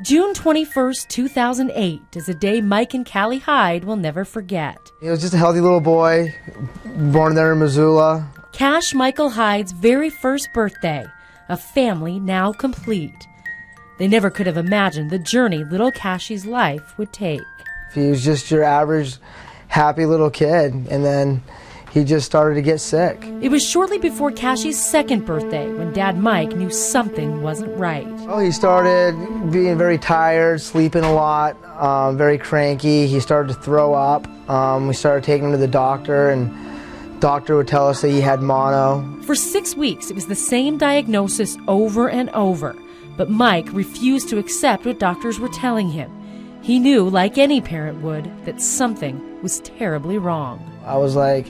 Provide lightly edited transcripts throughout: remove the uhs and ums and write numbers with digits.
June 21st, 2008 is a day Mike and Callie Hyde will never forget. He was just a healthy little boy, born there in Missoula. Cash Michael Hyde's very first birthday, a family now complete. They never could have imagined the journey little Cashie's life would take. He was just your average, happy little kid, and then he just started to get sick. It was shortly before Cashie's second birthday when Dad Mike knew something wasn't right. Oh, he started being very tired, sleeping a lot, very cranky. He started to throw up. We started taking him to the doctor, and the doctor would tell us that he had mono. For 6 weeks, it was the same diagnosis over and over, but Mike refused to accept what doctors were telling him. He knew, like any parent would, that something was terribly wrong. I was like,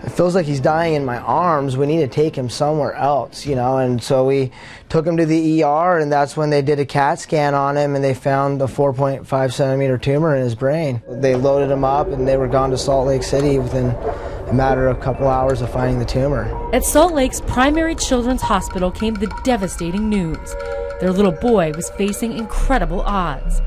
it feels like he's dying in my arms. We need to take him somewhere else, you know. And so we took him to the ER, and that's when they did a CAT scan on him, and they found a 4.5 centimeter tumor in his brain. They loaded him up, and they were gone to Salt Lake City within a matter of a couple hours of finding the tumor. At Salt Lake's Primary Children's Hospital came the devastating news. Their little boy was facing incredible odds.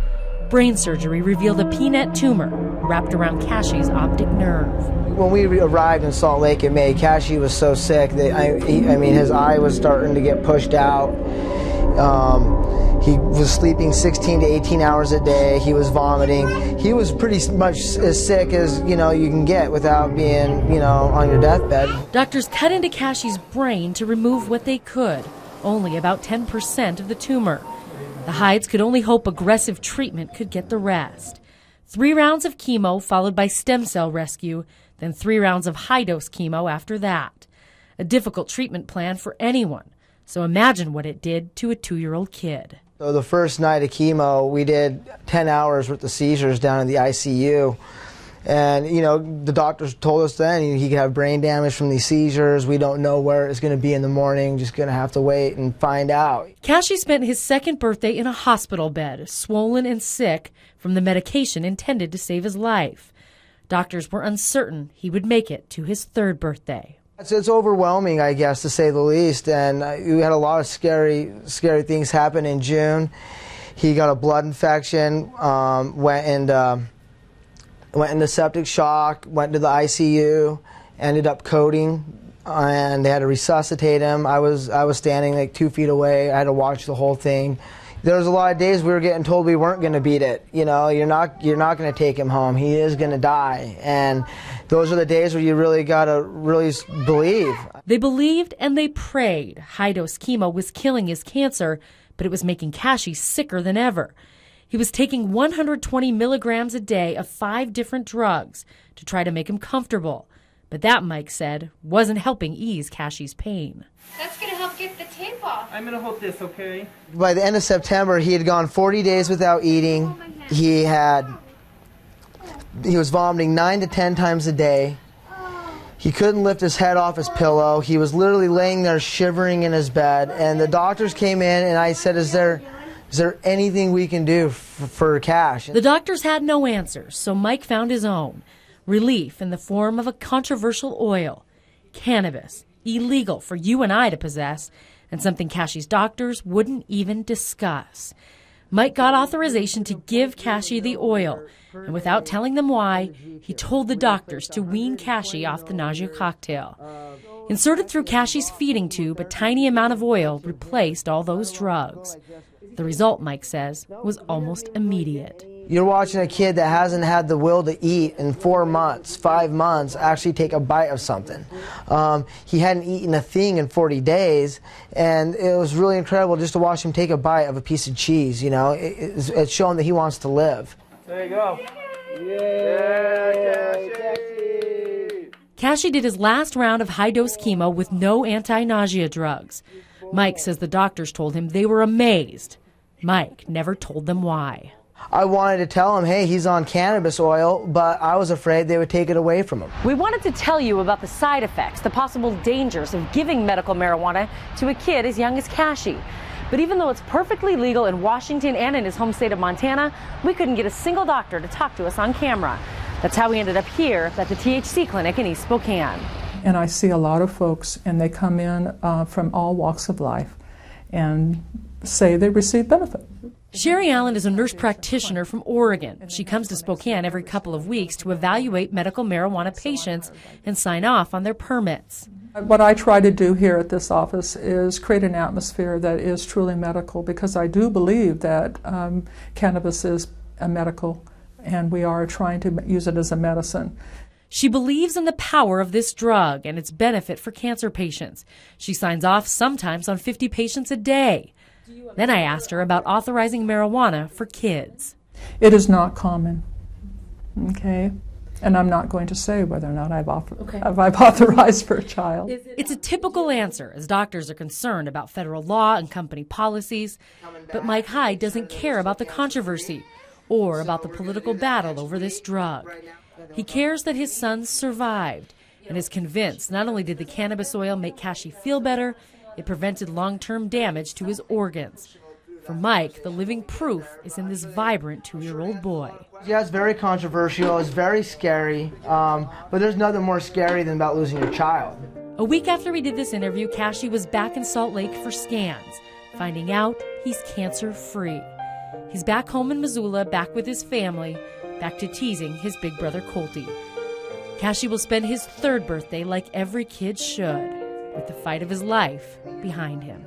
Brain surgery revealed a peanut tumor wrapped around Cashie's optic nerve. When we arrived in Salt Lake in May, Cashie was so sick that I mean, his eye was starting to get pushed out. He was sleeping 16 to 18 hours a day. He was vomiting. He was pretty much as sick as, you know, you can get without being, you know, on your deathbed. Doctors cut into Cashie's brain to remove what they could, only about 10% of the tumor. The Hydes could only hope aggressive treatment could get the rest. 3 rounds of chemo followed by stem cell rescue, then 3 rounds of high-dose chemo after that. A difficult treatment plan for anyone, so imagine what it did to a 2-year-old kid. So the first night of chemo, we did 10 hours worth of seizures down in the ICU. And, you know, the doctors told us then he could have brain damage from these seizures. We don't know where it's going to be in the morning. Just going to have to wait and find out. Cashie spent his second birthday in a hospital bed, swollen and sick from the medication intended to save his life. Doctors were uncertain he would make it to his third birthday. It's overwhelming, I guess, to say the least. And we had a lot of scary things happen in June. He got a blood infection, went into septic shock, went to the ICU, ended up coding, and they had to resuscitate him. I was standing like 2 feet away. I had to watch the whole thing. There was a lot of days we were getting told we weren't going to beat it. You know, you're not going to take him home. He is going to die. And those are the days where you really got to really believe. They believed and they prayed. High-dose chemo was killing his cancer, but it was making Cashie sicker than ever. He was taking 120 milligrams a day of 5 different drugs to try to make him comfortable. But that, Mike said, wasn't helping ease Cashie's pain. That's going to help get the tape off. I'm going to hold this, okay? By the end of September, he had gone 40 days without eating. He was vomiting 9 to 10 times a day. He couldn't lift his head off his pillow. He was literally laying there shivering in his bed. And the doctors came in, and I said, is there anything we can do for Cash? The doctors had no answers, so Mike found his own. Relief in the form of a controversial oil, cannabis, illegal for you and I to possess, and something Cashie's doctors wouldn't even discuss. Mike got authorization to give Cashie the oil, and without telling them why, he told the doctors to wean Cashie off the nausea cocktail. Inserted through Cashie's feeding tube, a tiny amount of oil replaced all those drugs. The result, Mike says, was almost immediate. You're watching a kid that hasn't had the will to eat in 4 months, 5 months, actually take a bite of something. He hadn't eaten a thing in 40 days, and it was really incredible just to watch him take a bite of a piece of cheese, you know. It's showing that he wants to live. There you go. Yay, Cashie! Cashie did his last round of high-dose chemo with no anti-nausea drugs. Mike says the doctors told him they were amazed. Mike never told them why. I wanted to tell him, hey, he's on cannabis oil, but I was afraid they would take it away from him. We wanted to tell you about the side effects, the possible dangers of giving medical marijuana to a kid as young as Cashie. But even though it's perfectly legal in Washington and in his home state of Montana, we couldn't get a single doctor to talk to us on camera. That's how we ended up here at the THC clinic in East Spokane. And I see a lot of folks, and they come in from all walks of life. and say they receive benefit. Sherry Allen is a nurse practitioner from Oregon. She comes to Spokane every couple of weeks to evaluate medical marijuana patients and sign off on their permits. What I try to do here at this office is create an atmosphere that is truly medical, because I do believe that cannabis is a medical, and we are trying to use it as a medicine. She believes in the power of this drug and its benefit for cancer patients. She signs off sometimes on 50 patients a day. Then I asked her about authorizing marijuana for kids. It is not common, okay? And I'm not going to say whether or not I've authorized for a child. It's a typical answer, as doctors are concerned about federal law and company policies. But Mike Hyde doesn't care about the controversy or about the political battle over this drug. He cares that his son survived and is convinced not only did the cannabis oil make Kashi feel better, it prevented long-term damage to his organs. For Mike, the living proof is in this vibrant 2-year-old boy. Yeah, it's very controversial, it's very scary, but there's nothing more scary than about losing your child. A week after we did this interview, Kashi was back in Salt Lake for scans, finding out he's cancer-free. He's back home in Missoula, back with his family, back to teasing his big brother Colty. Kashi will spend his 3rd birthday like every kid should, with the fight of his life behind him.